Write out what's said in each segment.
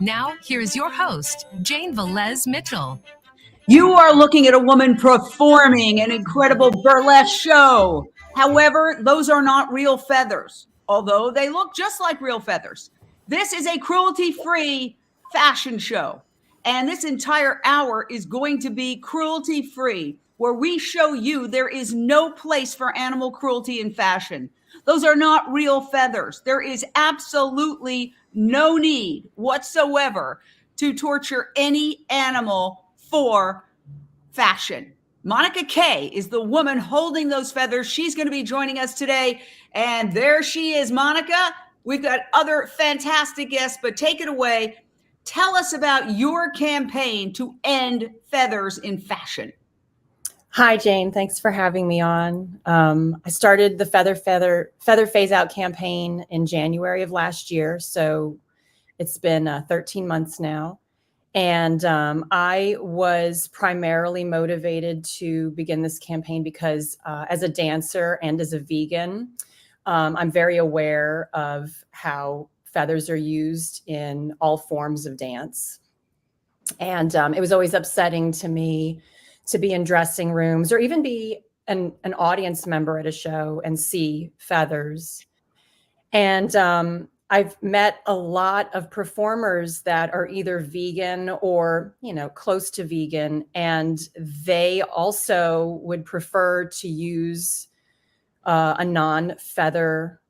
Now, here is your host, Jane Velez-Mitchell. You are looking at a woman performing an incredible burlesque show. However, those are not real feathers, although they look just like real feathers. This is a cruelty-free fashion show, and this entire hour is going to be cruelty-free, where we show you there is no place for animal cruelty in fashion. Those are not real feathers. There is absolutely no need whatsoever to torture any animal for fashion. Monica Kay is the woman holding those feathers. She's going to be joining us today. And there she is, Monica. We've got other fantastic guests, but take it away. Tell us about your campaign to end feathers in fashion. Hi, Jane. Thanks for having me on. I started the feather phase out campaign in January of last year. So it's been 13 months now. And I was primarily motivated to begin this campaign because as a dancer and as a vegan, I'm very aware of how feathers are used in all forms of dance. And it was always upsetting to me to be in dressing rooms or even be an audience member at a show and see feathers. And I've met a lot of performers that are either vegan or, close to vegan, and they also would prefer to use a non-feather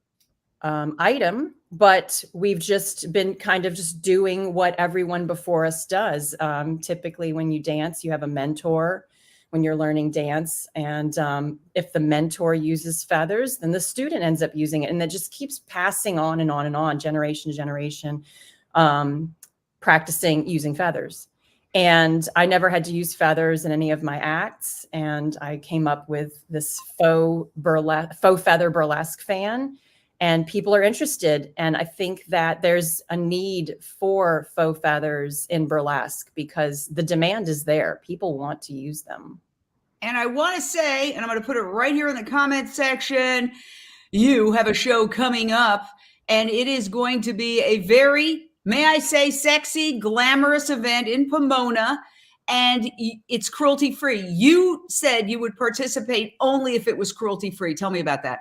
item, but we've just been kind of just doing what everyone before us does. Typically when you dance, you have a mentor when you're learning dance. And if the mentor uses feathers, then the student ends up using it. And that just keeps passing on and on and on, generation to generation, practicing using feathers. And I never had to use feathers in any of my acts. And I came up with this faux feather burlesque fan. And people are interested. And I think that there's a need for faux feathers in burlesque because the demand is there. People want to use them. And I want to say, and I'm going to put it right here in the comment section, you have a show coming up, and it is going to be a very, may I say, sexy, glamorous event in Pomona. And it's cruelty-free. You said you would participate only if it was cruelty-free. Tell me about that.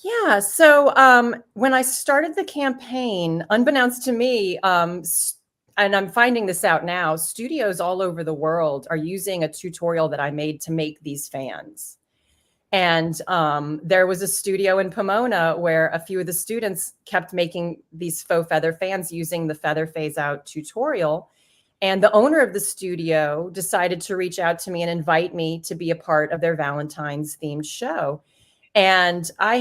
Yeah. So when I started the campaign, unbeknownst to me, and I'm finding this out now, studios all over the world are using a tutorial that I made to make these fans. And there was a studio in Pomona where a few of the students kept making these faux feather fans using the feather phase out tutorial. And the owner of the studio decided to reach out to me and invite me to be a part of their Valentine's themed show. And I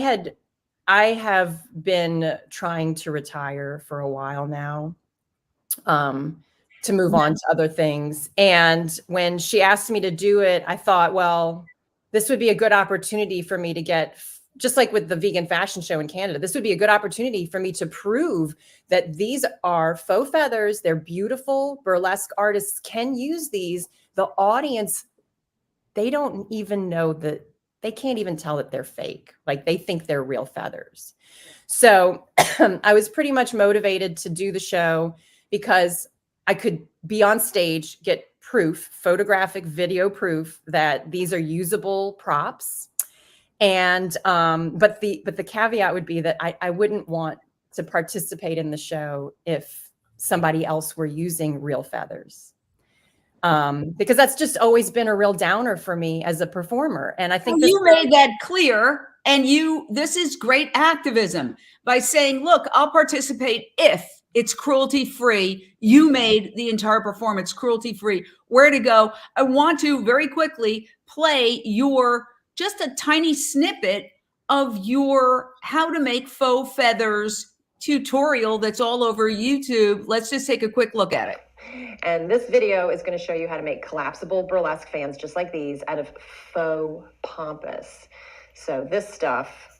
have been trying to retire for a while now, to move on to other things. And when she asked me to do it, I thought, well, this would be a good opportunity for me to get, just like with the vegan fashion show in Canada, this would be a good opportunity for me to prove that these are faux feathers. They're beautiful. Burlesque artists can use these. The audience, they don't even know that. They can't even tell that they're fake. Like they think they're real feathers. So I was pretty much motivated to do the show because I could be on stage, get proof, photographic video proof that these are usable props. And, but the caveat would be that I wouldn't want to participate in the show if somebody else were using real feathers. Because that's just always been a real downer for me as a performer. And I think you made that clear. And this is great activism by saying, look, I'll participate if it's cruelty free. You made the entire performance cruelty free. Where to go? I want to very quickly play just a tiny snippet of your how to make faux feathers tutorial that's all over YouTube. Let's just take a quick look at it. And this video is going to show you how to make collapsible burlesque fans just like these out of faux pompous. So this stuff,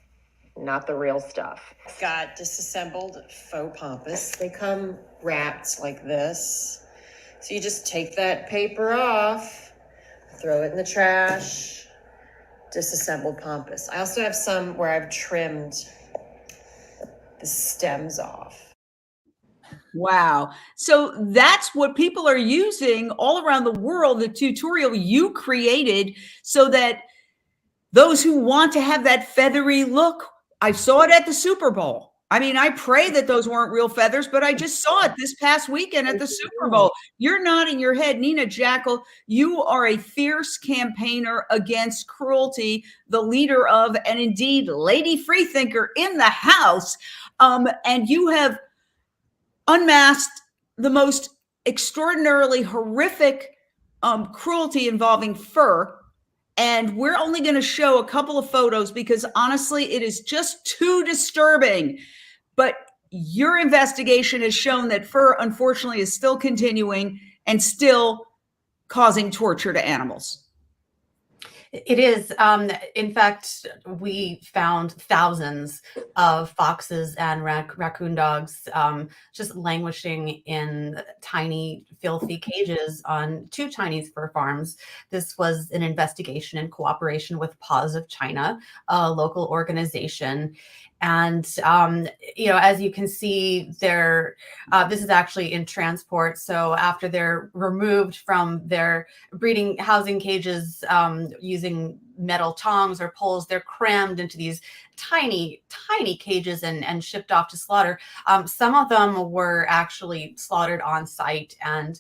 not the real stuff. Got disassembled faux pompous. They come wrapped like this. So you just take that paper off, throw it in the trash, disassembled pompous. I also have some where I've trimmed the stems off. Wow. So that's what people are using all around the world, the tutorial you created, so that those who want to have that feathery look, I saw it at the Super Bowl. I mean, I pray that those weren't real feathers, but I just saw it this past weekend at the Super Bowl. You're nodding your head, Nina Jackal. You are a fierce campaigner against cruelty, the leader of, and indeed, Lady Freethinker in the house. And you have unmasked the most extraordinarily horrific cruelty involving fur. And we're only going to show a couple of photos because honestly, it is just too disturbing. But your investigation has shown that fur, unfortunately, is still continuing and still causing torture to animals. It is. In fact, we found thousands of foxes and raccoon dogs just languishing in tiny, filthy cages on 2 Chinese fur farms. This was an investigation in cooperation with Paws of China, a local organization. And, as you can see there, this is actually in transport. So after they're removed from their breeding housing cages using metal tongs or poles, they're crammed into these tiny, tiny cages and shipped off to slaughter. Some of them were actually slaughtered on site, and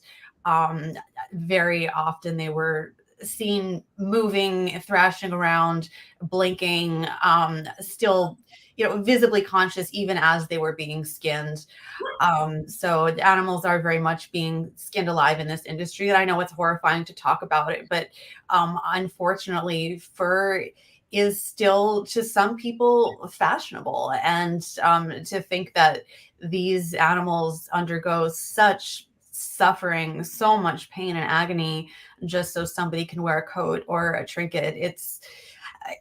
very often they were seen moving, thrashing around, blinking, still visibly conscious even as they were being skinned. So animals are very much being skinned alive in this industry. And I know it's horrifying to talk about it, but unfortunately, fur is still, to some people, fashionable. And to think that these animals undergo such suffering, so much pain and agony, just so somebody can wear a coat or a trinket,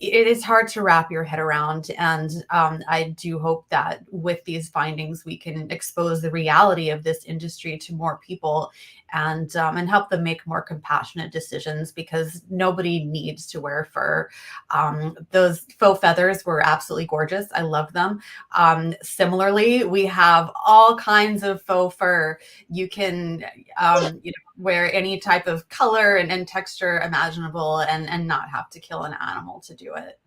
it is hard to wrap your head around. And I do hope that with these findings, we can expose the reality of this industry to more people and help them make more compassionate decisions, because nobody needs to wear fur. Those faux feathers were absolutely gorgeous. I love them. Similarly, we have all kinds of faux fur. You can wear any type of color and texture imaginable and not have to kill an animal to do it.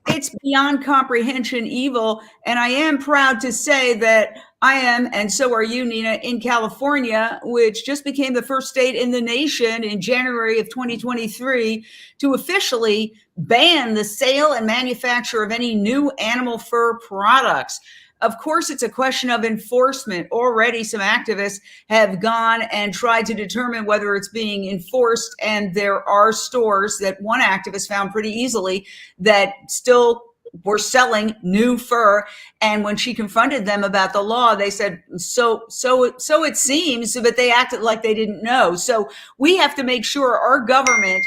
It's beyond comprehension evil. And I am proud to say that I am, and so are you, Nina, in California, which just became the first state in the nation in January of 2023 to officially ban the sale and manufacture of any new animal fur products. Of course, it's a question of enforcement. Already some activists have gone and tried to determine whether it's being enforced. And there are stores that one activist found pretty easily that still were selling new fur. And when she confronted them about the law, they said, so it seems, but they acted like they didn't know. So we have to make sure our government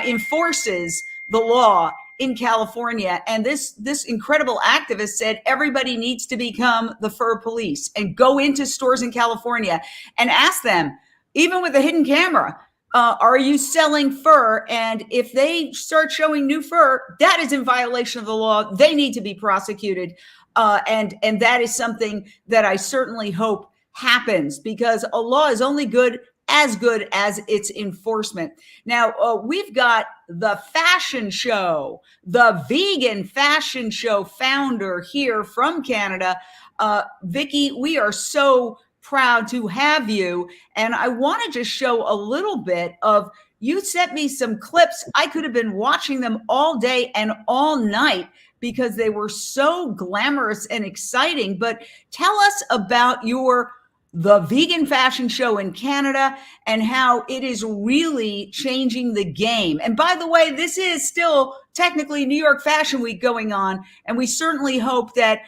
enforces the law in California. And this incredible activist said everybody needs to become the fur police and go into stores in California and ask them, even with a hidden camera, are you selling fur? And if they start showing new fur, that is in violation of the law. They need to be prosecuted. And that is something that I certainly hope happens, because a law is only good as its enforcement. Now, we've got the fashion show, the vegan fashion show founder here from Canada. Vikki, we are so proud to have you. And I want to just show a little bit of, you sent me some clips. I could have been watching them all day and all night because they were so glamorous and exciting. But tell us about the vegan fashion show in Canada and how it is really changing the game. And by the way, this is still technically New York Fashion Week going on. And we certainly hope that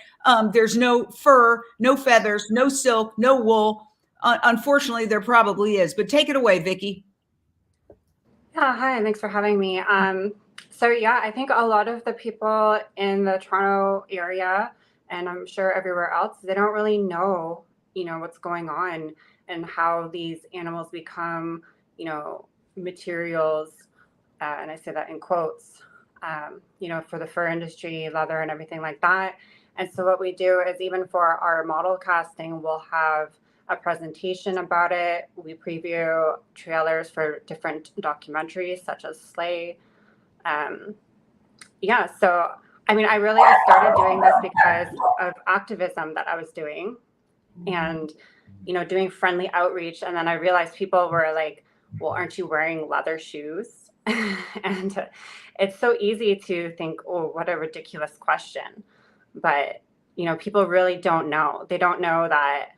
there's no fur, no feathers, no silk, no wool. Unfortunately, there probably is. But take it away, Vikki. Yeah, hi, thanks for having me. So yeah, I think a lot of the people in the Toronto area, and I'm sure everywhere else, they don't really know what's going on and how these animals become, materials, and I say that in quotes, for the fur industry, leather and everything like that. And so what we do is, even for our model casting, we'll have a presentation about it. We preview trailers for different documentaries such as Slay. Yeah, so I mean, I started doing this because of activism that I was doing and, doing friendly outreach. And then I realized people were like, well, aren't you wearing leather shoes? And it's so easy to think, oh, what a ridiculous question. But, people really don't know. They don't know that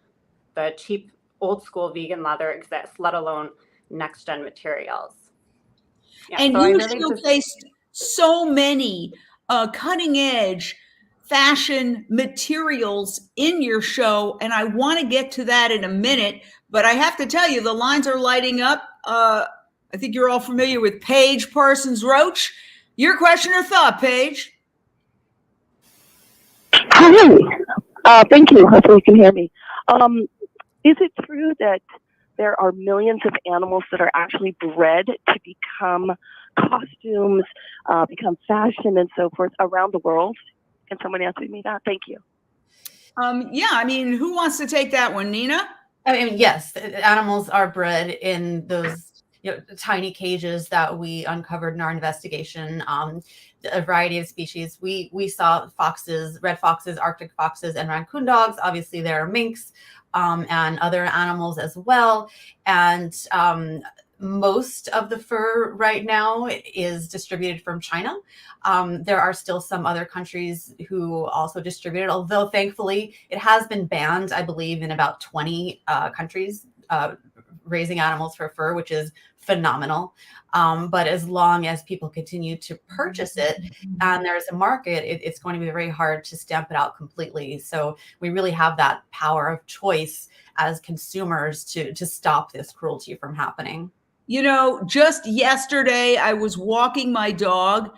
the cheap old school vegan leather exists, let alone next gen materials. Yeah, And so I you really just showcased so many cutting edge fashion materials in your show. And I want to get to that in a minute. But I have to tell you, the lines are lighting up. I think you're all familiar with Paige Parsons Roach. Your question or thought, Paige? Hi. Thank you. Hopefully you can hear me. Is it true that there are millions of animals that are actually bred to become costumes, become fashion and so forth around the world? Can someone answer me that? Thank you. Yeah, I mean, who wants to take that one, Nina? I mean, yes, animals are bred in those tiny cages that we uncovered in our investigation. A variety of species. We saw foxes, red foxes, Arctic foxes, and raccoon dogs. Obviously, there are minks and other animals as well. And most of the fur right now is distributed from China. There are still some other countries who also distribute it, although thankfully it has been banned, I believe, in about 20 countries, raising animals for fur, which is phenomenal. But as long as people continue to purchase it and there's a market, it's going to be very hard to stamp it out completely. So we really have that power of choice as consumers to stop this cruelty from happening. Just yesterday, I was walking my dog.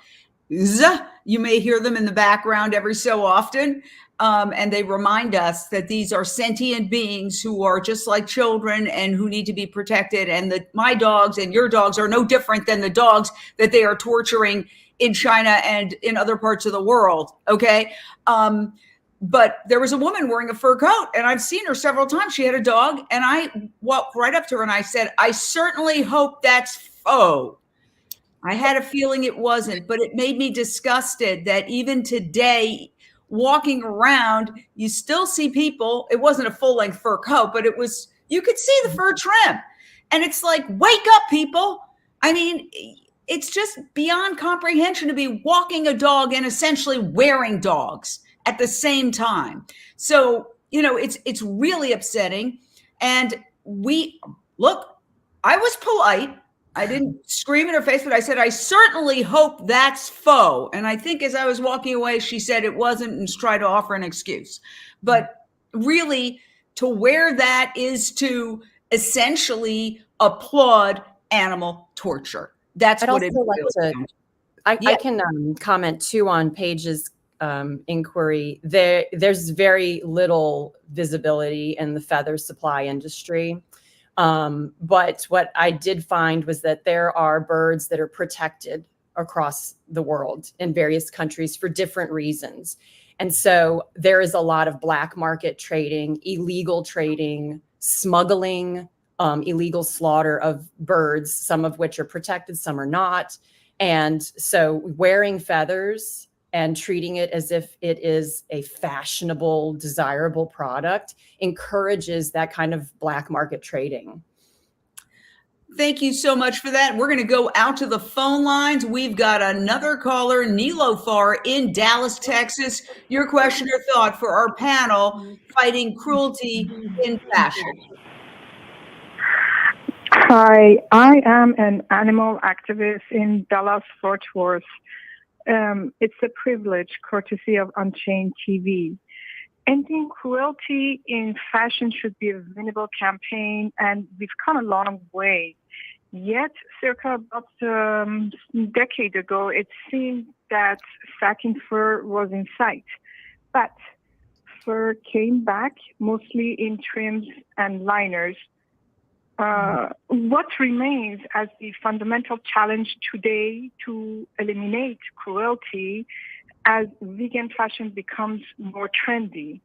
You may hear them in the background every so often. And they remind us that these are sentient beings who are just like children and who need to be protected. And my dogs and your dogs are no different than the dogs that they are torturing in China and in other parts of the world. Okay. But there was a woman wearing a fur coat, and I've seen her several times. She had a dog, and I walked right up to her and I said, I certainly hope that's faux. I had a feeling it wasn't, but it made me disgusted that even today, walking around, you still see people. It wasn't a full-length fur coat, but you could see the fur trim. And it's like, wake up, people. I mean, it's just beyond comprehension to be walking a dog and essentially wearing dogs at the same time. So, it's really upsetting. And I was polite. I didn't scream in her face, but I said, I certainly hope that's faux. And I think as I was walking away, she said it wasn't and tried to offer an excuse. But really, to wear that is to essentially applaud animal torture. That's I'd what also like to, I can comment too on Paige's inquiry. There's very little visibility in the feather supply industry. But what I did find was that there are birds that are protected across the world in various countries for different reasons. And so there is a lot of black market trading, illegal trading, smuggling, illegal slaughter of birds, some of which are protected, some are not. And so wearing feathers and treating it as if it is a fashionable, desirable product encourages that kind of black market trading. Thank you so much for that. We're going to go out to the phone lines. We've got another caller, Nilofar in Dallas, Texas. Your question or thought for our panel fighting cruelty in fashion. Hi, I am an animal activist in Dallas-Fort Worth. It's a privilege, courtesy of UnchainedTV. Ending cruelty in fashion should be a winnable campaign, and we've come a long way. Yet, circa about a decade ago, it seemed that satin fur was in sight. But fur came back, mostly in trims and liners. What remains as the fundamental challenge today to eliminate cruelty as vegan fashion becomes more trendy?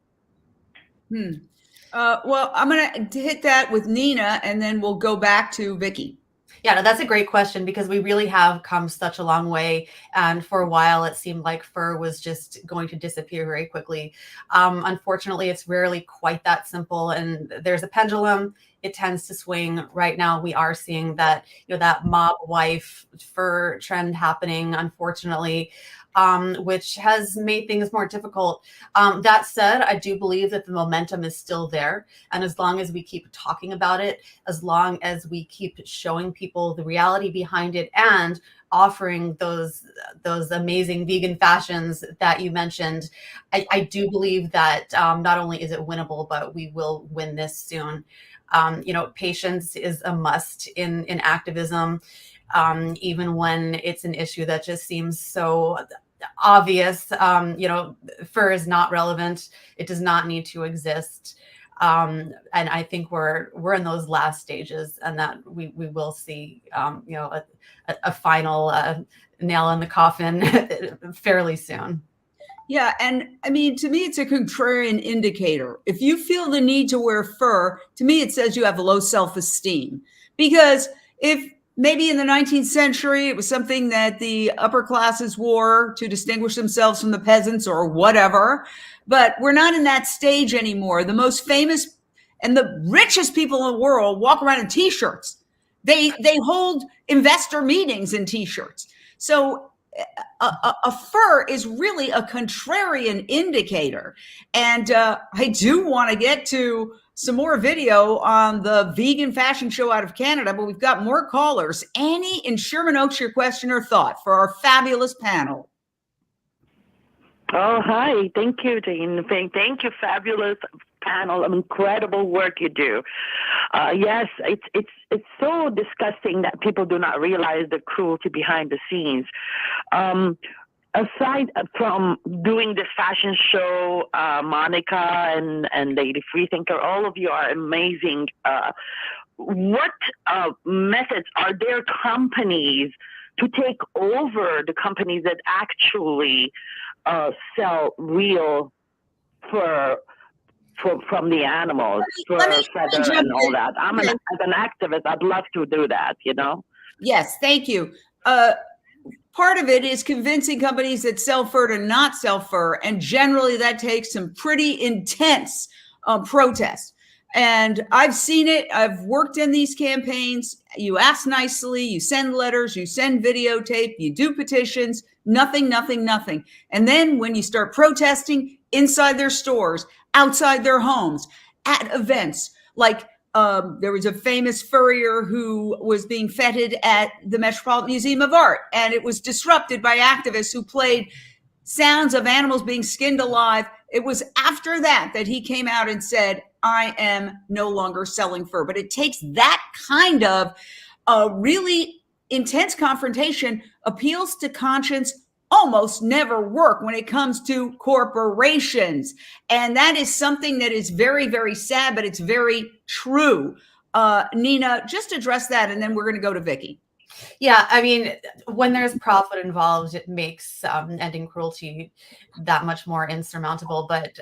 Well, I'm going to hit that with Nina, and then we'll go back to Vikki. Yeah, no, that's a great question because we really have come such a long way. And for a while, it seemed like fur was just going to disappear very quickly. Unfortunately, it's rarely quite that simple. And there's a pendulum. It tends to swing. Right now, we are seeing that, that mob wife fur trend happening, unfortunately, which has made things more difficult. That said, I do believe that the momentum is still there. And as long as we keep talking about it, as long as we keep showing people the reality behind it and offering those amazing vegan fashions that you mentioned, I do believe that not only is it winnable, but we will win this soon. Patience is a must in activism, even when it's an issue that just seems so obvious. Fur is not relevant. It does not need to exist. And I think we're in those last stages, and that we will see, a final nail in the coffin fairly soon. Yeah, and I mean, to me, it's a contrarian indicator. If you feel the need to wear fur, to me, it says you have low self-esteem. Because if maybe in the 19th century, it was something that the upper classes wore to distinguish themselves from the peasants or whatever, but we're not in that stage anymore. The most famous and the richest people in the world walk around in T-shirts. They hold investor meetings in T-shirts. So a fur is really a contrarian indicator. And I do want to get to some more video on the vegan fashion show out of Canada, but we've got more callers. Annie in Sherman Oaks, your question or thought for our fabulous panel. Oh, hi. Thank you, Jane. Thank you, fabulous panel. Incredible work you do. Yes, it's so disgusting that people do not realize the cruelty behind the scenes. Aside from doing this fashion show, Monica and Lady Freethinker, all of you are amazing. What methods are there companies to take over the companies that actually sell real fur from the animals, fur, feather, and all that? As an activist, I'd love to do that, Yes, thank you. Part of it is convincing companies that sell fur to not sell fur. And generally that takes some pretty intense protest. And I've seen it. I've worked in these campaigns. You ask nicely, you send letters, you send videotape, you do petitions, nothing. And then when you start protesting inside their stores, outside their homes, at events, like there was a famous furrier who was being feted at the Metropolitan Museum of Art, and it was disrupted by activists who played sounds of animals being skinned alive. It was after that he came out and said, I am no longer selling fur. But it takes that kind of really intense confrontation. Appeals to conscience almost never work when it comes to corporations. And that is something that is very, very sad, but it's very true. Nina, just address that, and then we're going to go to Vikki. Yeah, I mean, when there's profit involved, it makes ending cruelty that much more insurmountable. But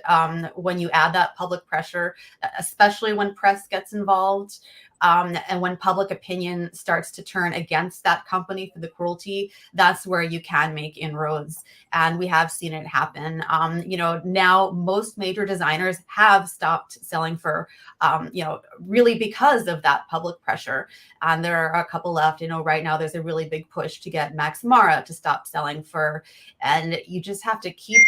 when you add that public pressure, especially when press gets involved, and when public opinion starts to turn against that company for the cruelty, that's where you can make inroads. And we have seen it happen. Now most major designers have stopped selling fur, really because of that public pressure. And there are a couple left. Right now there's a really big push to get Max Mara to stop selling fur. And you just have to keep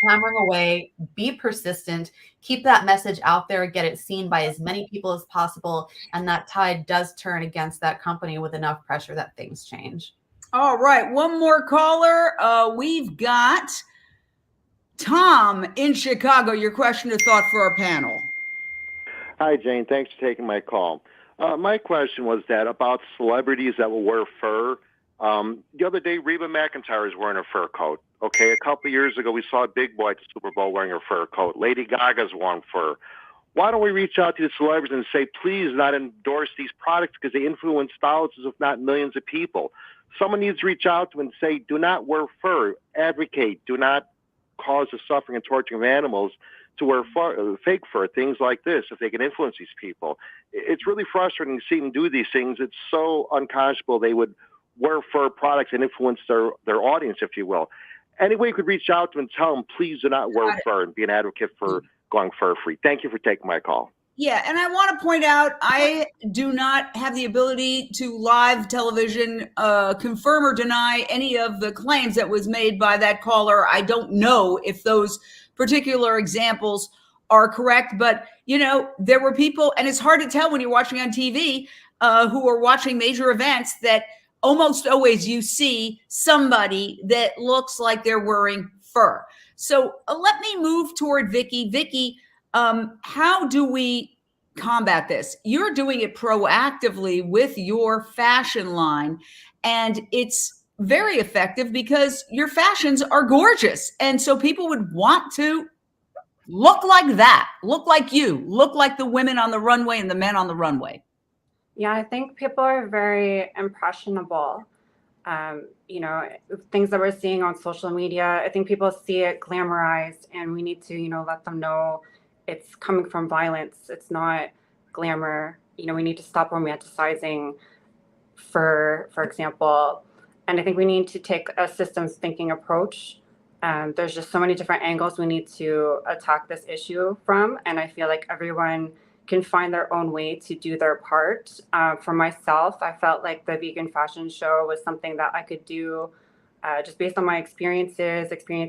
hammering away, be persistent, keep that message out there, get it seen by as many people as possible. And that tide does turn against that company with enough pressure that things change. All right. One more caller. We've got Tom in Chicago. Your question or thought for our panel. Hi, Jane. Thanks for taking my call. My question was that about celebrities that will wear fur. The other day, Reba McEntire is wearing a fur coat. Okay, a couple of years ago, we saw a big boy at the Super Bowl wearing a fur coat. Lady Gaga's wearing fur. Why don't we reach out to the celebrities and say, please not endorse these products because they influence thousands, if not millions of people? Someone needs to reach out to them and say, do not wear fur. Advocate. Do not cause the suffering and torturing of animals to wear fake fur, things like this, if they can influence these people. It's really frustrating to see them do these things. It's so unconscionable they would wear fur products and influence their audience, if you will. Any way you could reach out to them and tell them, please do not wear fur, and be an advocate for going fur-free. Thank you for taking my call. Yeah, and I want to point out, I do not have the ability to live television confirm or deny any of the claims that was made by that caller. I don't know if those particular examples are correct, but there were people, and it's hard to tell when you're watching on TV, who are watching major events, that almost always you see somebody that looks like they're wearing fur. So let me move toward Vikki. Vikki, how do we combat this? You're doing it proactively with your fashion line, and it's very effective because your fashions are gorgeous. And so people would want to look like that, look like you, look like the women on the runway and the men on the runway. Yeah, I think people are very impressionable. Things that we're seeing on social media, I think people see it glamorized, and we need to, let them know it's coming from violence. It's not glamour. We need to stop romanticizing for example. And I think we need to take a systems thinking approach. There's just so many different angles we need to attack this issue from. And I feel like everyone can find their own way to do their part. For myself, I felt like the vegan fashion show was something that I could do just based on my experience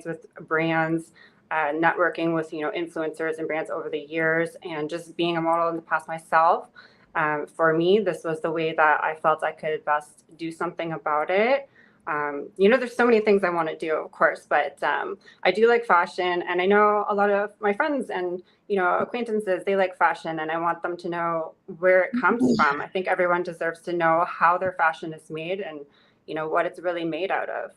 with brands, networking with influencers and brands over the years, and just being a model in the past myself. For me, this was the way that I felt I could best do something about it. There's so many things I want to do, of course, but I do like fashion, and I know a lot of my friends and acquaintances, they like fashion, and I want them to know where it comes from. I think everyone deserves to know how their fashion is made and what it's really made out of.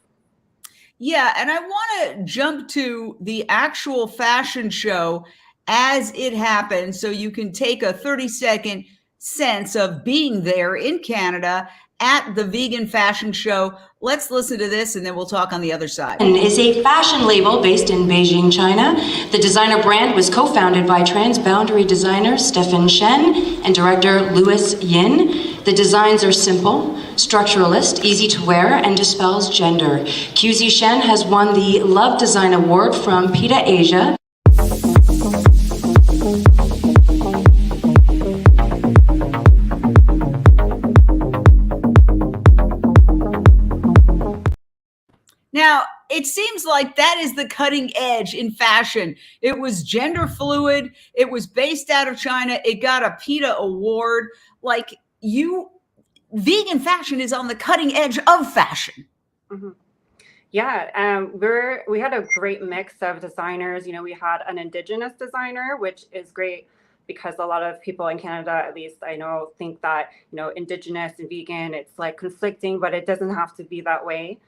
Yeah, and I want to jump to the actual fashion show as it happened, so you can take a 30-second sense of being there in Canada at the vegan fashion show. Let's listen to this, and then we'll talk on the other side. Is a fashion label based in Beijing, China. The designer brand was co-founded by transboundary designer Stefan Shen and director Louis Yin. The designs are simple, structuralist, easy to wear, and dispels gender. QZ Shen has won the Love Design Award from PETA Asia. Now, it seems like that is the cutting edge in fashion. It was gender fluid. It was based out of China. It got a PETA award. Vegan fashion is on the cutting edge of fashion. Mm-hmm. Yeah, we had a great mix of designers. We had an Indigenous designer, which is great because a lot of people in Canada, at least I know, think that, Indigenous and vegan, it's like conflicting, but it doesn't have to be that way.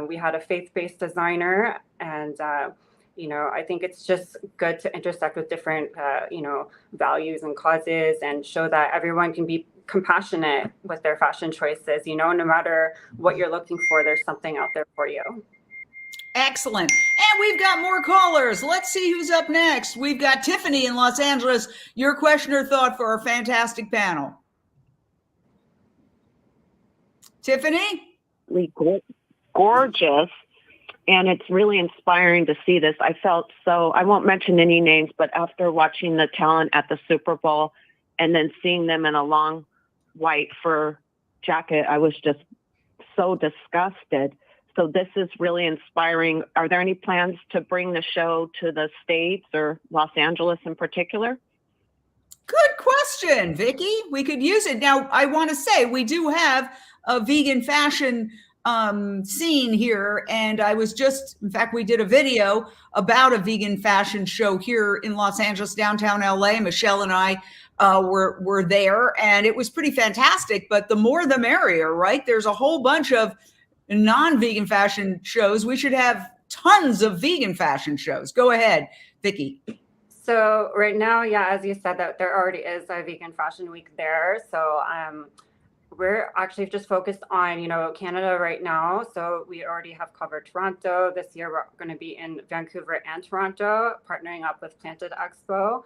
We had a faith-based designer, and I think it's just good to intersect with different values and causes, and show that everyone can be compassionate with their fashion choices. No matter what you're looking for, there's something out there for you. Excellent. And we've got more callers. Let's see who's up next. We've got Tiffany in Los Angeles. Your question or thought for our fantastic panel. Tiffany? Gorgeous, and it's really inspiring to see this. I felt so, I won't mention any names, but after watching the talent at the Super Bowl and then seeing them in a long white fur jacket, I was just so disgusted. So this is really inspiring. Are there any plans to bring the show to the States or Los Angeles in particular? Good question, Vikki. We could use it. Now, I want to say we do have a vegan fashion scene here, and in fact, we did a video about a vegan fashion show here in Los Angeles, downtown LA. Michelle and I were there, and it was pretty fantastic, but the more the merrier, right? There's a whole bunch of non-vegan fashion shows. We should have tons of vegan fashion shows. Go ahead, Vikki. So right now, yeah, as you said, that there already is a vegan fashion week there. So we're actually just focused on, Canada right now. So we already have covered Toronto. This year, we're going to be in Vancouver and Toronto, partnering up with Planted Expo.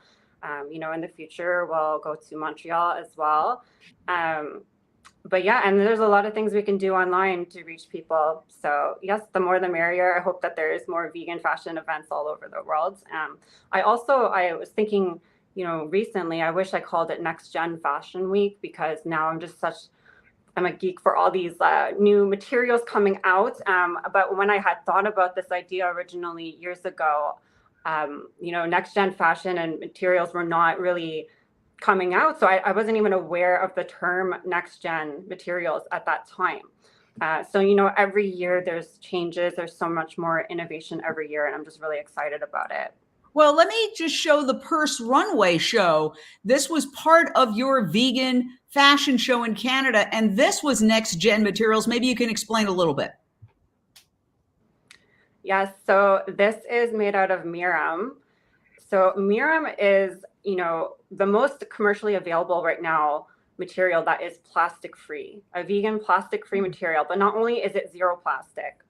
In the future, we'll go to Montreal as well. But yeah, and there's a lot of things we can do online to reach people. So yes, the more the merrier. I hope that there is more vegan fashion events all over the world. I was thinking, recently, I wish I called it Next Gen Fashion Week, because now I'm a geek for all these new materials coming out. But when I had thought about this idea originally years ago, next gen fashion and materials were not really coming out. So I wasn't even aware of the term next gen materials at that time. So every year there's changes. There's so much more innovation every year, and I'm just really excited about it. Well, let me just show the Purse Runway show. This was part of your vegan fashion show in Canada, and this was next gen materials. Maybe you can explain a little bit. Yes, so this is made out of Miram. So Miram is, the most commercially available right now material that is plastic free, a vegan plastic free material. But not only is it zero plastic,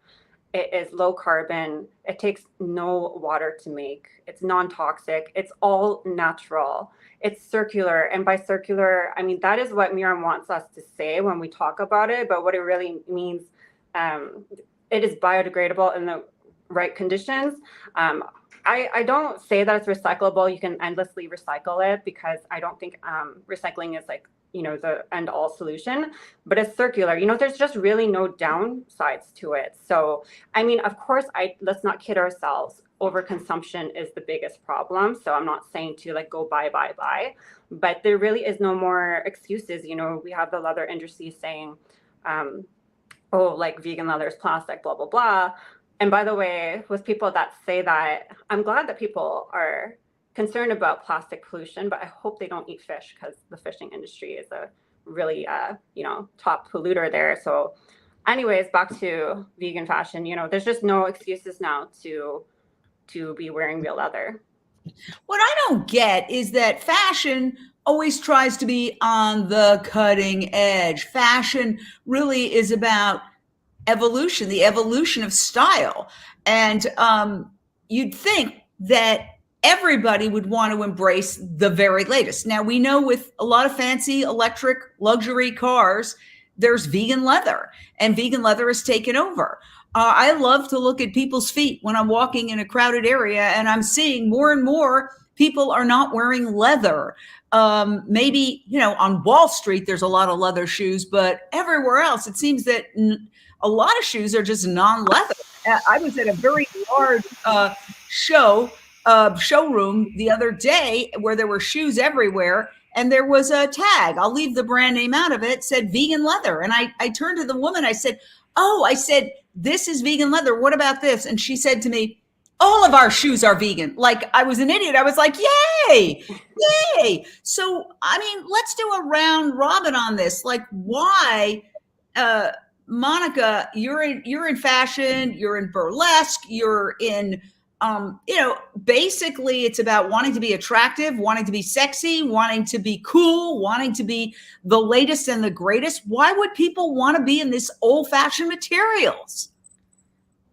it is low carbon. It takes no water to make. It's non-toxic. It's all natural. It's circular. And by circular, I mean, that is what Miram wants us to say when we talk about it. But what it really means, it is biodegradable in the right conditions. I don't say that it's recyclable. You can endlessly recycle it, because I don't think recycling is the end all solution, but it's circular. There's just really no downsides to it. So, I mean, of course, let's not kid ourselves. Overconsumption is the biggest problem. So I'm not saying to go buy, but there really is no more excuses. We have the leather industry saying, vegan leather is plastic, blah, blah, blah. And by the way, with people that say that, I'm glad that people are concerned about plastic pollution, but I hope they don't eat fish, because the fishing industry is a really, top polluter there. So anyways, back to vegan fashion, there's just no excuses now to be wearing real leather. What I don't get is that fashion always tries to be on the cutting edge. Fashion really is about evolution, the evolution of style. And you'd think that everybody would want to embrace the very latest. Now, we know with a lot of fancy electric luxury cars, there's vegan leather, and vegan leather has taken over. I love to look at people's feet when I'm walking in a crowded area, and I'm seeing more and more people are not wearing leather. Maybe, on Wall Street, there's a lot of leather shoes, but everywhere else, it seems that a lot of shoes are just non-leather. I was at a very large showroom the other day where there were shoes everywhere, and there was a tag, I'll leave the brand name out of it, said vegan leather. And I turned to the woman, I said, this is vegan leather. What about this? And she said to me, all of our shoes are vegan. Like I was an idiot. I was like, yay, yay. So, I mean, let's do a round robin on this. Like, why, Monica, you're in fashion, you're in burlesque, you're in, basically it's about wanting to be attractive, wanting to be sexy, wanting to be cool, wanting to be the latest and the greatest. Why would people want to be in this old-fashioned materials?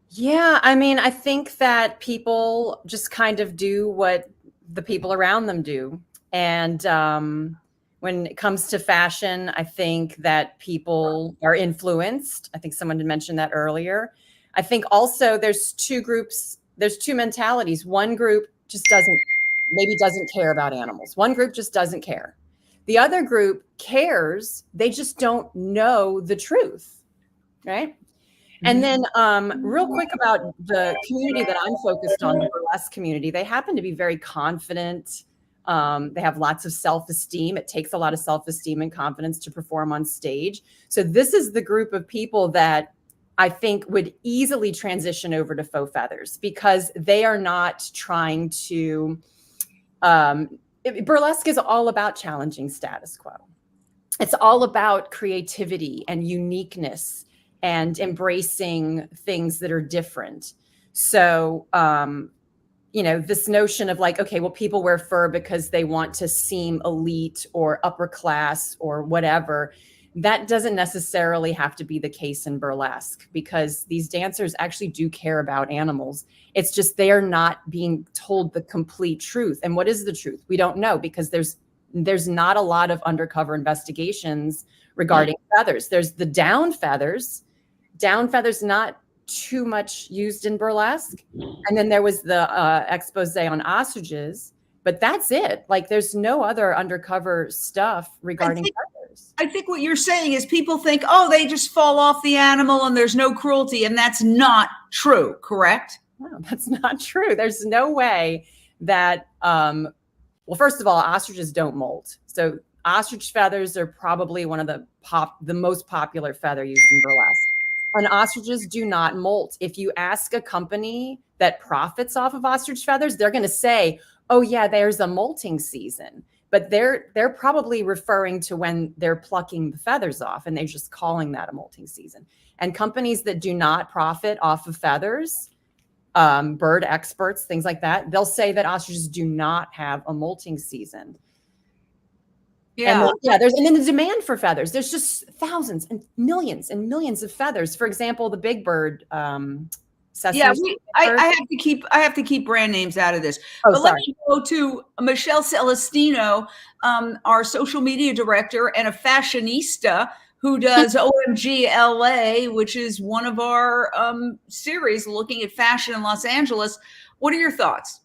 Yeah, I mean, I think that people just kind of do what the people around them do. And when it comes to fashion, I think that people are influenced. I think someone had mentioned that earlier. I think also there's two groups, there's two mentalities. One group just doesn't care about animals. One group just doesn't care. The other group cares, they just don't know the truth, right? And then real quick about the community that I'm focused on, the burlesque community, they happen to be very confident. They have lots of self-esteem. It takes a lot of self-esteem and confidence to perform on stage. So this is the group of people that I think would easily transition over to faux feathers, because they are not trying to, burlesque is all about challenging status quo. It's all about creativity and uniqueness and embracing things that are different. So, this notion of like, okay, well, people wear fur because they want to seem elite or upper class or whatever. That doesn't necessarily have to be the case in burlesque, because these dancers actually do care about animals. It's just they are not being told the complete truth. And what is the truth? We don't know, because there's not a lot of undercover investigations regarding feathers. There's the down feathers. Down feathers not too much used in burlesque. And then there was the expose on ostriches, but that's it. Like, there's no other undercover stuff regarding feathers. I think what you're saying is people think, oh, they just fall off the animal and there's no cruelty. And that's not true, correct? No, that's not true. There's no way that, well, first of all, ostriches don't molt. So ostrich feathers are probably one of the most popular feather used in burlesque. And ostriches do not molt. If you ask a company that profits off of ostrich feathers, they're going to say, oh yeah, there's a molting season. But they're probably referring to when they're plucking the feathers off, and they're just calling that a molting season. And companies that do not profit off of feathers, bird experts, things like that, they'll say that ostriches do not have a molting season. Yeah. And then the demand for feathers. There's just thousands and millions of feathers. For example, the big bird. Yeah, I have to keep brand names out of this. Oh, but sorry. let me go to Michelle Celestino, our social media director and a fashionista who does OMG LA, which is one of our series looking at fashion in Los Angeles. What are your thoughts?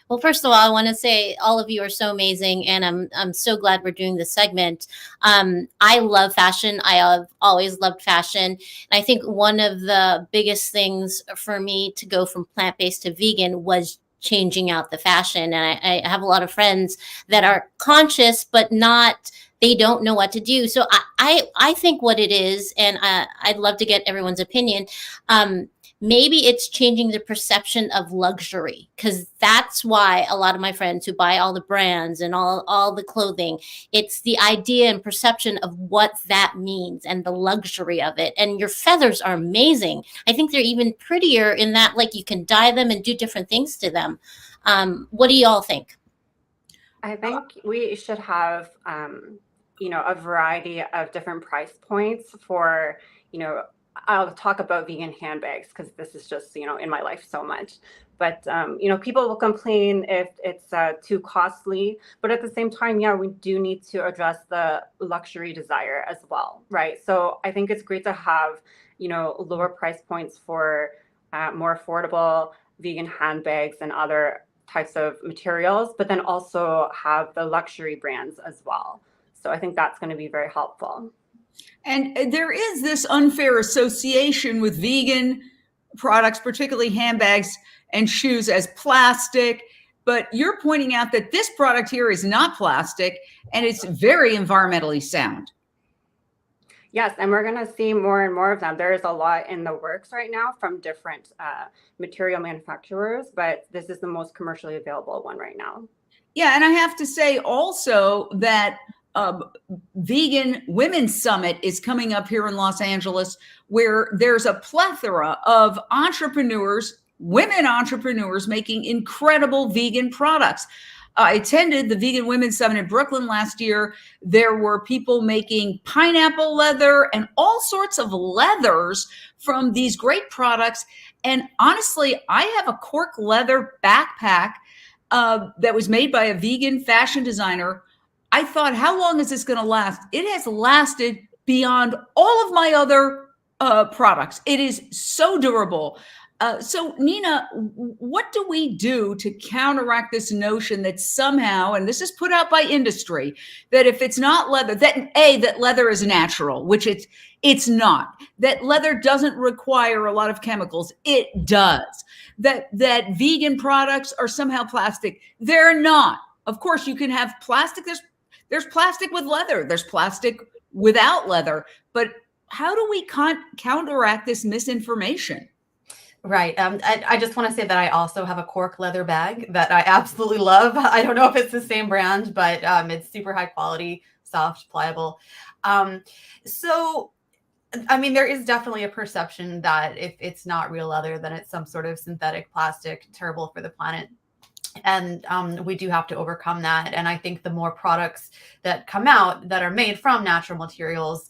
Well, first of all, I want to say all of you are so amazing, and I'm so glad we're doing this segment. I love fashion. I have always loved fashion. And I think one of the biggest things for me to go from plant-based to vegan was changing out the fashion. And I have a lot of friends that are conscious, but they don't know what to do. So I think what it is, and I'd love to get everyone's opinion, maybe it's changing the perception of luxury, because that's why a lot of my friends who buy all the brands and all the clothing, it's the idea and perception of what that means and the luxury of it. And your feathers are amazing. I think they're even prettier in that, like, you can dye them and do different things to them. What do y'all think? I think we should have, a variety of different price points for, I'll talk about vegan handbags because this is just, in my life so much. But, people will complain if it's too costly. But at the same time, we do need to address the luxury desire as well, right? So I think it's great to have, lower price points for more affordable vegan handbags and other types of materials, but then also have the luxury brands as well. So I think that's going to be very helpful. And there is this unfair association with vegan products, particularly handbags and shoes, as plastic. But you're pointing out that this product here is not plastic and it's very environmentally sound. Yes, and we're going to see more and more of them. There is a lot in the works right now from different material manufacturers, but this is the most commercially available one right now. Yeah, and I have to say also that Vegan Women's Summit is coming up here in Los Angeles, where there's a plethora of entrepreneurs, women entrepreneurs making incredible vegan products. I attended the Vegan Women's Summit in Brooklyn last year. There were people making pineapple leather and all sorts of leathers from these great products. And honestly, I have a cork leather backpack that was made by a vegan fashion designer. I thought, how long is this going to last? It has lasted beyond all of my other products. It is so durable. So Nina, what do we do to counteract this notion that somehow, and this is put out by industry, that if it's not leather, that leather is natural, which it's not. That leather doesn't require a lot of chemicals. It does. That vegan products are somehow plastic. They're not. Of course, you can have plastic. There's plastic with leather. There's plastic without leather. But how do we counteract this misinformation? Right. I just want to say that I also have a cork leather bag that I absolutely love. I don't know if it's the same brand, but it's super high quality, soft, pliable. So, I mean, there is definitely a perception that if it's not real leather, then it's some sort of synthetic plastic, terrible for the planet. And we do have to overcome that. And I think the more products that come out that are made from natural materials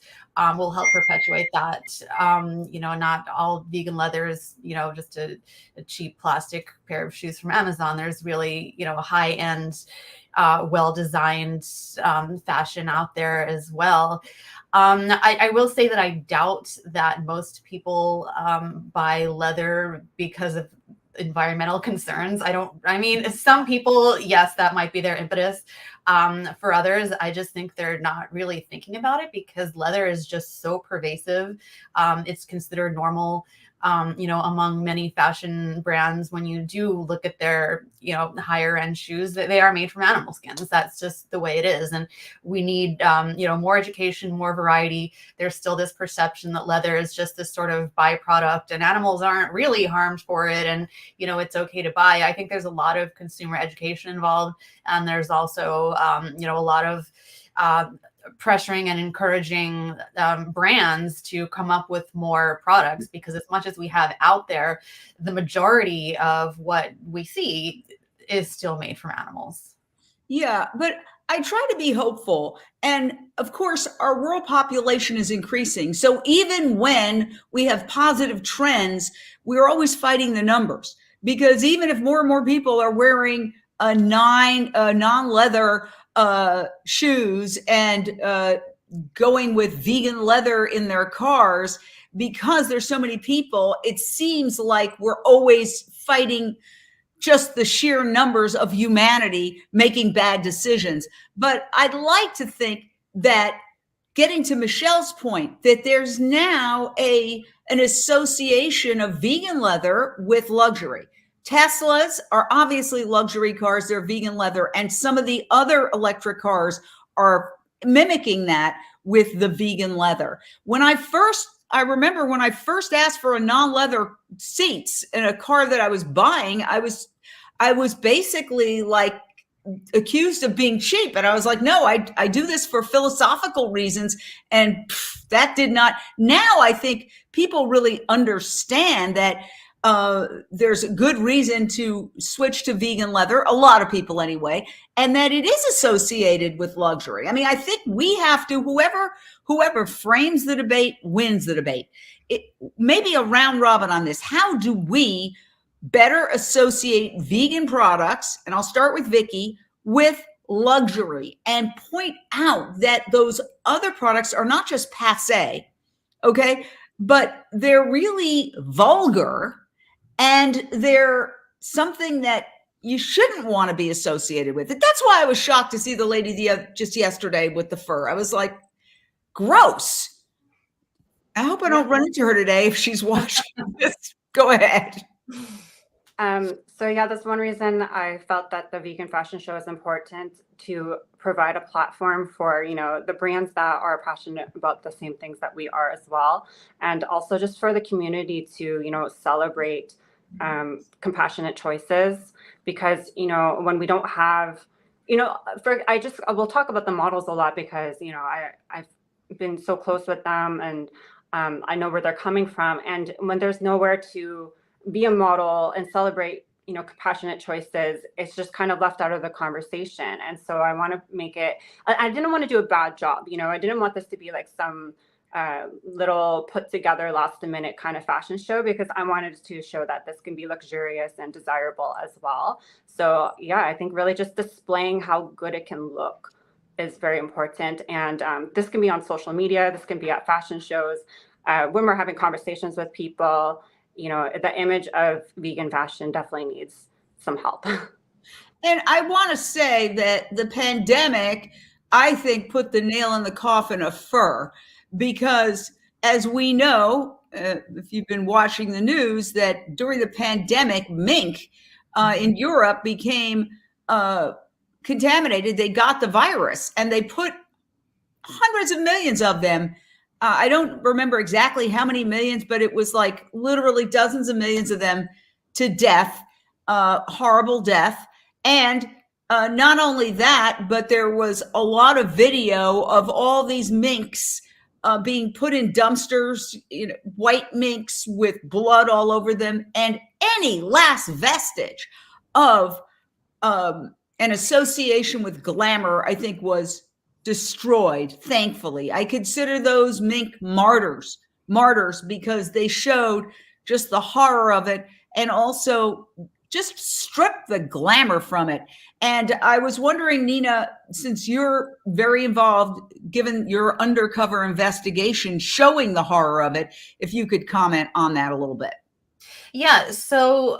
will help perpetuate that. Not all vegan leather is, just a cheap plastic pair of shoes from Amazon. There's really, a high-end, well-designed fashion out there as well. I will say that I doubt that most people buy leather because of environmental concerns. Some people, yes, that might be their impetus. For others, I just think they're not really thinking about it because leather is just so pervasive. It's considered normal, among many fashion brands. When you do look at their, higher end shoes, they are made from animal skins. That's just the way it is. And we need, more education, more variety. There's still this perception that leather is just this sort of byproduct and animals aren't really harmed for it. And, it's okay to buy. I think there's a lot of consumer education involved. And there's also, a lot of, pressuring and encouraging brands to come up with more products, because as much as we have out there, the majority of what we see is still made from animals. Yeah, but I try to be hopeful. And of course, our world population is increasing. So even when we have positive trends, we're always fighting the numbers, because even if more and more people are wearing non-leather shoes and going with vegan leather in their cars, because there's so many people, it seems like we're always fighting just the sheer numbers of humanity making bad decisions. But I'd like to think that, getting to Michelle's point, that there's now an association of vegan leather with luxury. Teslas are obviously luxury cars. They're vegan leather. And some of the other electric cars are mimicking that with the vegan leather. I remember when I first asked for a non-leather seats in a car that I was buying, I was basically like accused of being cheap. And I was like, no, I do this for philosophical reasons. And that did not. Now I think people really understand that there's a good reason to switch to vegan leather, a lot of people anyway, and that it is associated with luxury. I mean, I think we have to, whoever frames the debate wins the debate. Maybe a round robin on this. How do we better associate vegan products, and I'll start with Vikki, with luxury, and point out that those other products are not just passé, okay, but they're really vulgar, and they're something that you shouldn't want to be associated with it. That's why I was shocked to see the lady just yesterday with the fur. I was like, gross. I hope I don't run into her today if she's watching this. Go ahead. So yeah, that's one reason I felt that the vegan fashion show is important, to provide a platform for, the brands that are passionate about the same things that we are as well. And also just for the community to, celebrate compassionate choices, because, when we don't have, we'll talk about the models a lot, because, I've been so close with them, and I know where they're coming from. And when there's nowhere to be a model and celebrate, compassionate choices, it's just kind of left out of the conversation. And so I want to make it, I didn't want to do a bad job. I didn't want this to be like some little put together last minute kind of fashion show, because I wanted to show that this can be luxurious and desirable as well. So yeah, I think really just displaying how good it can look is very important. And this can be on social media. This can be at fashion shows. When we're having conversations with people, the image of vegan fashion definitely needs some help. And I want to say that the pandemic, I think, put the nail in the coffin of fur, because as we know, if you've been watching the news, that during the pandemic, mink in Europe became contaminated. They got the virus, and they put hundreds of millions of them. I don't remember exactly how many millions, but it was like literally dozens of millions of them to death, horrible death. And not only that, but there was a lot of video of all these minks being put in dumpsters, white minks with blood all over them, and any last vestige of an association with glamour, I think, was destroyed, thankfully. I consider those mink martyrs because they showed just the horror of it and also just stripped the glamour from it. And I was wondering, Nina, since you're very involved, given your undercover investigation showing the horror of it, if you could comment on that a little bit. Yeah, so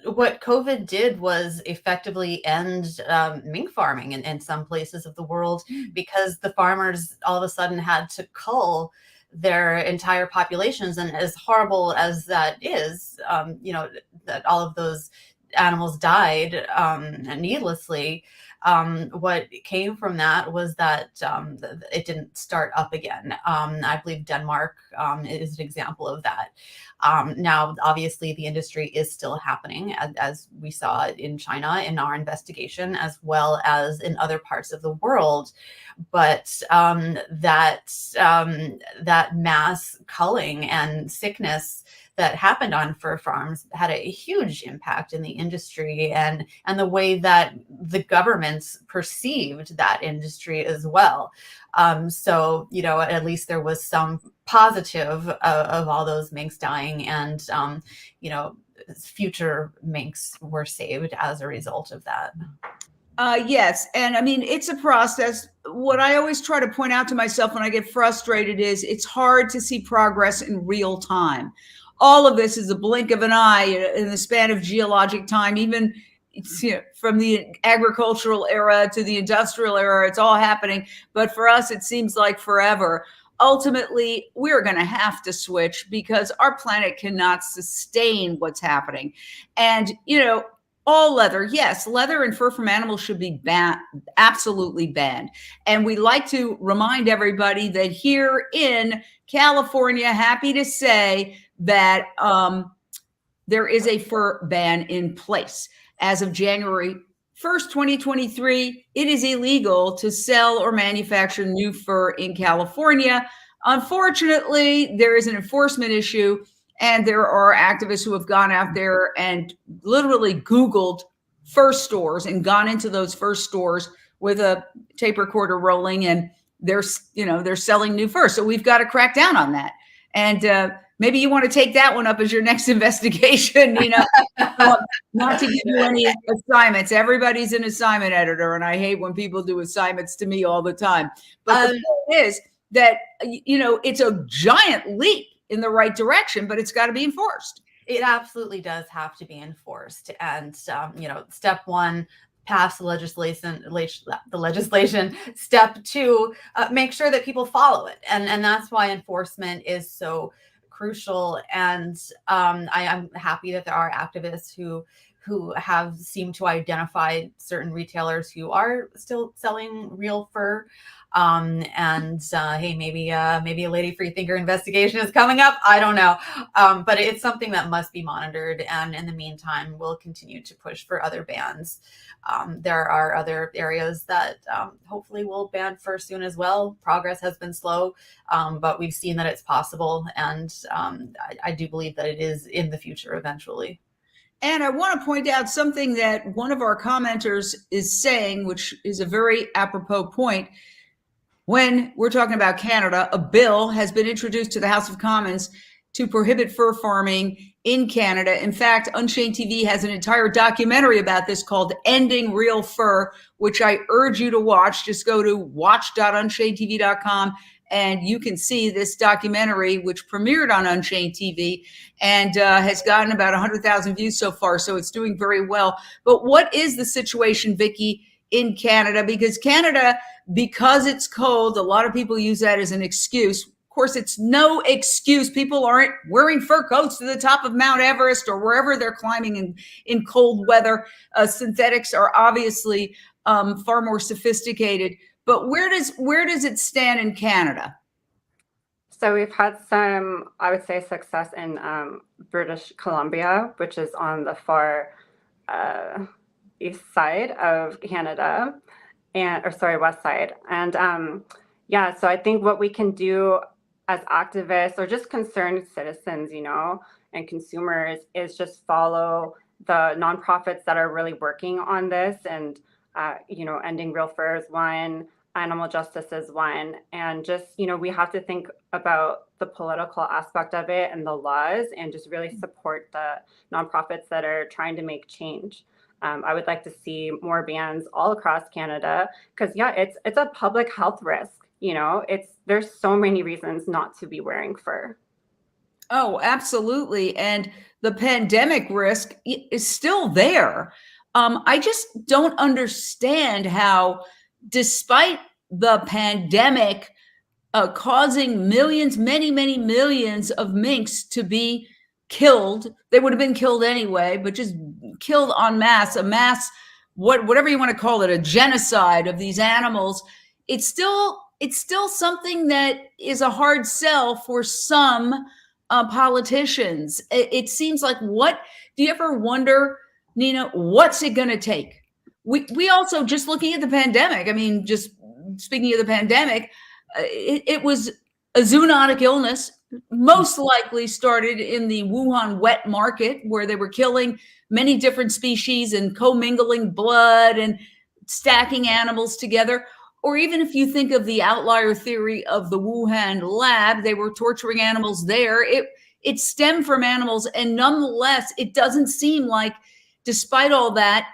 what COVID did was effectively end mink farming in some places of the world because the farmers all of a sudden had to cull their entire populations. And as horrible as that is, that all of those animals died needlessly. What came from that was that it didn't start up again. I believe Denmark is an example of that. Now, obviously, the industry is still happening, as we saw in China in our investigation, as well as in other parts of the world. But that mass culling and sickness that happened on fur farms had a huge impact in the industry and the way that the governments perceived that industry as well. So, at least there was some positive of all those minks dying and, future minks were saved as a result of that. Yes. And I mean, it's a process. What I always try to point out to myself when I get frustrated is it's hard to see progress in real time. All of this is a blink of an eye in the span of geologic time, even from the agricultural era to the industrial era, it's all happening. But for us, it seems like forever. Ultimately, we're going to have to switch because our planet cannot sustain what's happening. And, all leather, yes, leather and fur from animals should be banned, absolutely banned. And we like to remind everybody that here in California, happy to say that there is a fur ban in place. As of January 1st, 2023, it is illegal to sell or manufacture new fur in California. Unfortunately, there is an enforcement issue. And there are activists who have gone out there and literally Googled fur stores and gone into those fur stores with a tape recorder rolling, and they're selling new fur. So we've got to crack down on that. And maybe you want to take that one up as your next investigation. Not to give you any assignments. Everybody's an assignment editor, and I hate when people do assignments to me all the time. But the point is that it's a giant leap in the right direction, but it's got to be enforced. It absolutely does have to be enforced. And, step one, pass the legislation. Step two, make sure that people follow it. And that's why enforcement is so crucial. And I am happy that there are activists who have seemed to identify certain retailers who are still selling real fur. Hey, maybe a Lady Freethinker investigation is coming up. I don't know. But it's something that must be monitored. And in the meantime, we'll continue to push for other bans. There are other areas that hopefully will ban fur soon as well. Progress has been slow, but we've seen that it's possible. And I do believe that it is in the future eventually. And I want to point out something that one of our commenters is saying, which is a very apropos point. When we're talking about Canada, a bill has been introduced to the House of Commons to prohibit fur farming in Canada. In fact, Unchained TV has an entire documentary about this called Ending Real Fur, which I urge you to watch. Just go to watch.unchainedtv.com and you can see this documentary, which premiered on Unchained TV and has gotten about 100,000 views so far. So it's doing very well. But what is the situation, Vikki, in Canada? Because Canada, because it's cold, a lot of people use that as an excuse. Of course, it's no excuse. People aren't wearing fur coats to the top of Mount Everest or wherever they're climbing in cold weather. Synthetics are obviously far more sophisticated. But where does it stand in Canada? So we've had some, I would say, success in British Columbia, which is on the far east side of Canada, west side. And so I think what we can do as activists or just concerned citizens, and consumers is just follow the nonprofits that are really working on this, and ending real fur is one, animal justice is one, and just we have to think about the political aspect of it and the laws, and just really support the nonprofits that are trying to make change. I would like to see more bans all across Canada, because it's a public health risk. There's so many reasons not to be wearing fur. Oh, absolutely. And the pandemic risk is still there. I just don't understand how, despite the pandemic causing millions, many, many millions of minks to be killed, they would have been killed anyway, but just killed en masse, whatever you want to call it, a genocide of these animals. It's still something that is a hard sell for some politicians. It seems like, what do you ever wonder, Nina, what's it going to take? We also, just looking at the pandemic, I mean, just speaking of the pandemic, it was a zoonotic illness, most likely started in the Wuhan wet market, where they were killing many different species and commingling blood and stacking animals together. Or even if you think of the outlier theory of the Wuhan lab, they were torturing animals there. It stemmed from animals, and nonetheless, it doesn't seem like, despite all that,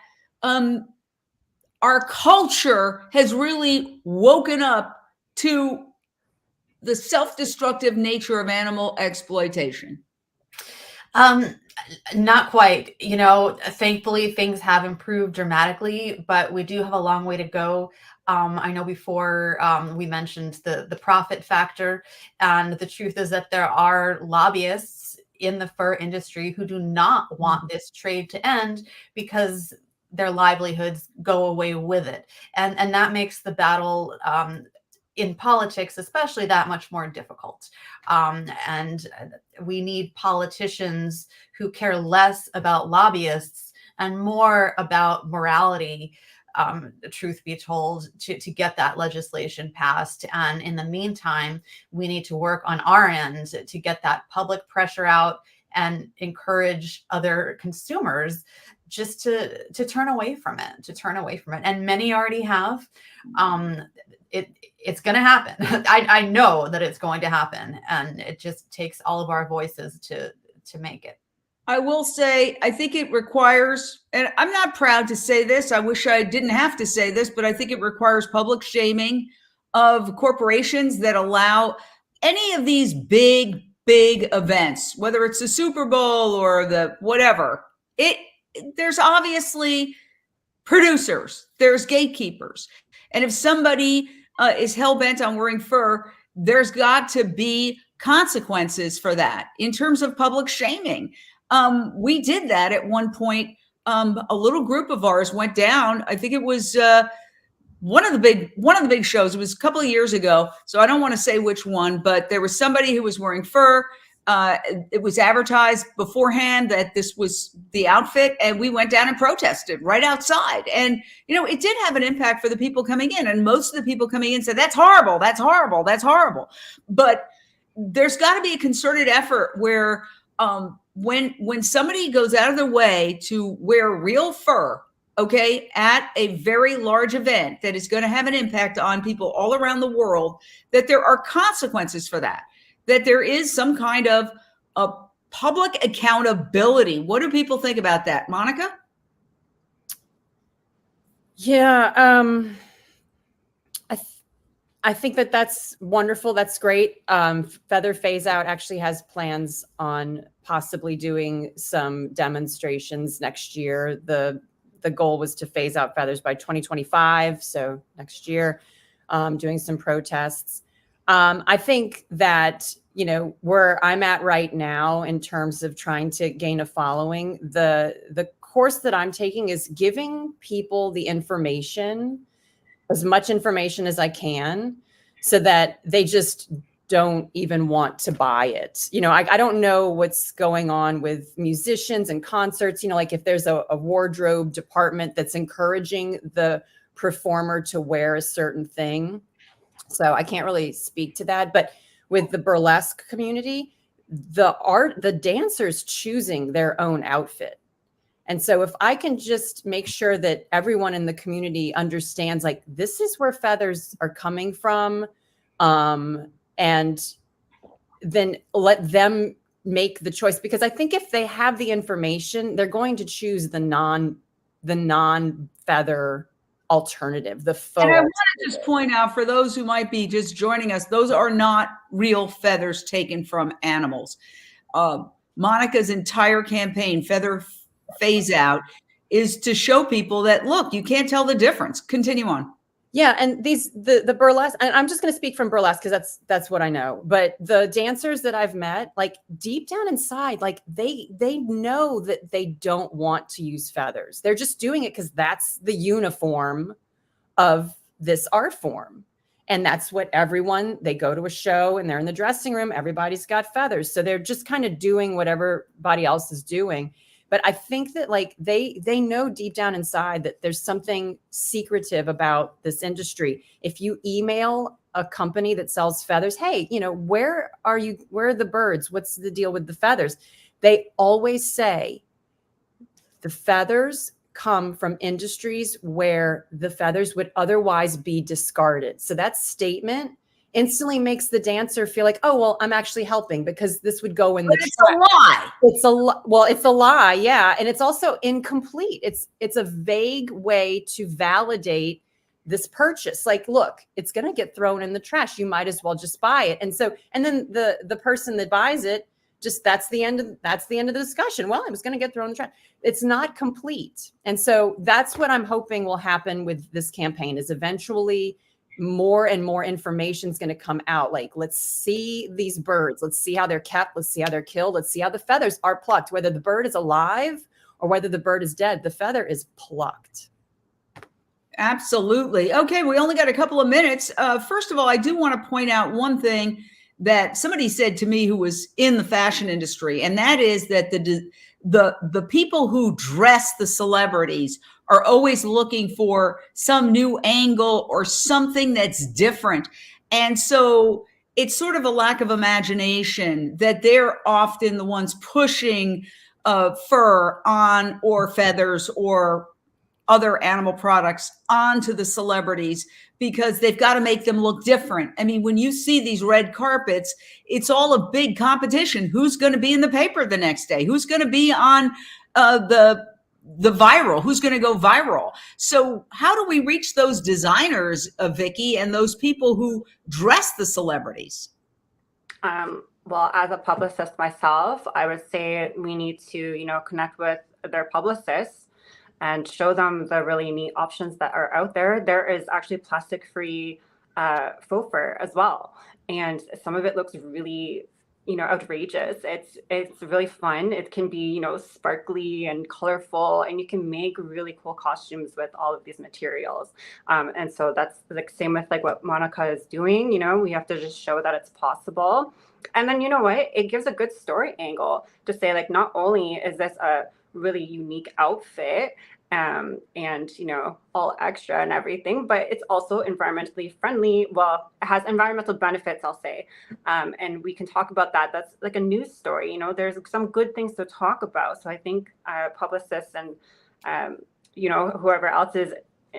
our culture has really woken up to the self-destructive nature of animal exploitation. Not quite. Thankfully, things have improved dramatically, but we do have a long way to go. I know before we mentioned the profit factor, and the truth is that there are lobbyists in the fur industry who do not want this trade to end, because their livelihoods go away with it. And that makes the battle in politics especially that much more difficult. And we need politicians who care less about lobbyists and more about morality, truth be told, to get that legislation passed. And in the meantime, we need to work on our end to get that public pressure out and encourage other consumers just to turn away from it. And many already have. It's going to happen. I know that it's going to happen, and it just takes all of our voices to make it. I will say, I think it requires, and I'm not proud to say this, I wish I didn't have to say this, but I think it requires public shaming of corporations that allow any of these big events, whether it's the Super Bowl or the whatever. There's obviously producers, there's gatekeepers. And if somebody is hell-bent on wearing fur, there's got to be consequences for that in terms of public shaming. We did that at one point. A little group of ours went down. I think it was one of the big shows. It was a couple of years ago, so I don't want to say which one, but there was somebody who was wearing fur. It was advertised beforehand that this was the outfit, and we went down and protested right outside. And it did have an impact for the people coming in, and most of the people coming in said, "That's horrible, that's horrible, that's horrible." But there's got to be a concerted effort where when somebody goes out of their way to wear real fur, okay, at a very large event that is going to have an impact on people all around the world, that there are consequences for that. That there is some kind of a public accountability. What do people think about that, Monica? Yeah, I think that's wonderful. That's great. Feather Phase Out actually has plans on possibly doing some demonstrations next year. The goal was to phase out feathers by 2025, so next year, doing some protests. I think that, where I'm at right now in terms of trying to gain a following, the course that I'm taking is giving people the information, as much information as I can, so that they just don't even want to buy it. I don't know what's going on with musicians and concerts, like if there's a wardrobe department that's encouraging the performer to wear a certain thing. So I can't really speak to that. But with the burlesque community, the dancers choosing their own outfit. And so if I can just make sure that everyone in the community understands, like, this is where feathers are coming from, and then let them make the choice, because I think if they have the information, they're going to choose the non-feather alternative, the faux. And I want to just point out, for those who might be just joining us, those are not real feathers taken from animals. Monica's entire campaign, Feather Phase Out, is to show people that, look, you can't tell the difference. Continue on. Yeah, and the burlesque, and I'm just going to speak from burlesque because that's what I know. But the dancers that I've met, like, deep down inside, like, they know that they don't want to use feathers. They're just doing it because that's the uniform of this art form. And that's what everyone, they go to a show and they're in the dressing room, everybody's got feathers. So they're just kind of doing what everybody else is doing. But I think that, like, they know deep down inside that there's something secretive about this industry. If you email a company that sells feathers, hey, you know, where are the birds? What's the deal with the feathers? They always say the feathers come from industries where the feathers would otherwise be discarded. So that statement instantly makes the dancer feel like, oh, well, I'm actually helping because this would go in the It's a lie. It's a lie. Yeah. And it's also incomplete. It's a vague way to validate this purchase. Like, look, it's going to get thrown in the trash. You might as well just buy it. And then the person that buys it, just that's the end of the discussion. Well, it was going to get thrown in the trash. It's not complete. And so that's what I'm hoping will happen with this campaign, is eventually more and more information is going to come out. Like, let's see these birds. Let's see how they're kept. Let's see how they're killed. Let's see how the feathers are plucked. Whether the bird is alive or whether the bird is dead, the feather is plucked. Absolutely. Okay, we only got a couple of minutes. First of all, I do want to point out one thing that somebody said to me who was in the fashion industry, and that is that the people who dress the celebrities are always looking for some new angle or something that's different. And so it's sort of a lack of imagination that they're often the ones pushing fur on, or feathers or other animal products onto the celebrities, because they've got to make them look different. I mean, when you see these red carpets, it's all a big competition. Who's going to be in the paper the next day? Who's going to be on the viral? Who's going to go viral? So how do we reach those designers, Vikki, and those people who dress the celebrities? Well, as a publicist myself, I would say we need to, connect with their publicists and show them the really neat options that are out there. There is actually plastic-free faux fur as well. And some of it looks really, outrageous. It's really fun. It can be, sparkly and colorful, and you can make really cool costumes with all of these materials. And so that's like same with like what Monica is doing. We have to just show that it's possible. And then, you know what? It gives a good story angle to say, like, not only is this a really unique outfit and all extra and everything, but it's also environmentally friendly. Well, it has environmental benefits, I'll say, and we can talk about that. That's like a news story. There's some good things to talk about. So I think publicists and whoever else is,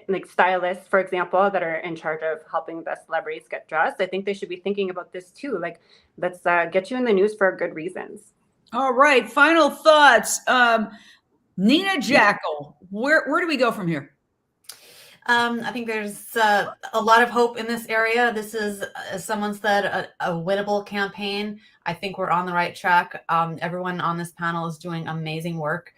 like stylists, for example, that are in charge of helping the celebrities get dressed, I think they should be thinking about this too. Like, let's get you in the news for good reasons. All right. Final thoughts. Nina Jackal, where do we go from here? I think there's a lot of hope in this area. This is, as someone said, a winnable campaign. I think we're on the right track. Everyone on this panel is doing amazing work.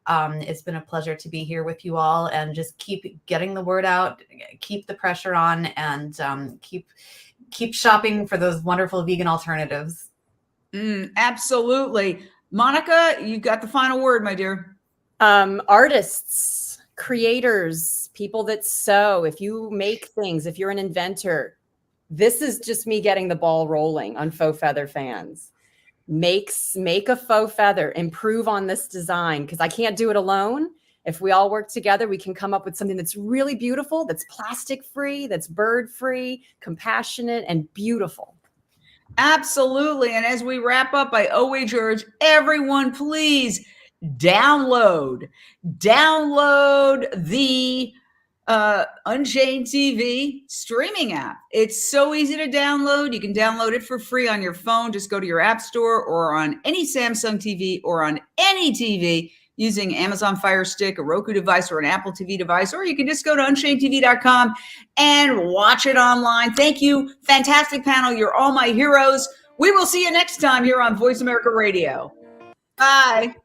It's been a pleasure to be here with you all, and just keep getting the word out, keep the pressure on, and keep shopping for those wonderful vegan alternatives. Absolutely. Monica, you've got the final word, my dear. Artists, creators, people that sew, if you make things, if you're an inventor, this is just me getting the ball rolling on faux feather fans. Make a faux feather, improve on this design, because I can't do it alone. If we all work together, we can come up with something that's really beautiful, that's plastic free, that's bird free, compassionate, and beautiful. Absolutely. And as we wrap up, I always urge everyone, please download the Unchained TV streaming app. It's so easy to download. You can download it for free on your phone. Just go to your app store or on any Samsung TV or on any TV using Amazon Fire Stick, a Roku device, or an Apple TV device, or you can just go to UnchainedTV.com and watch it online. Thank you. Fantastic panel. You're all my heroes. We will see you next time here on Voice America Radio. Bye.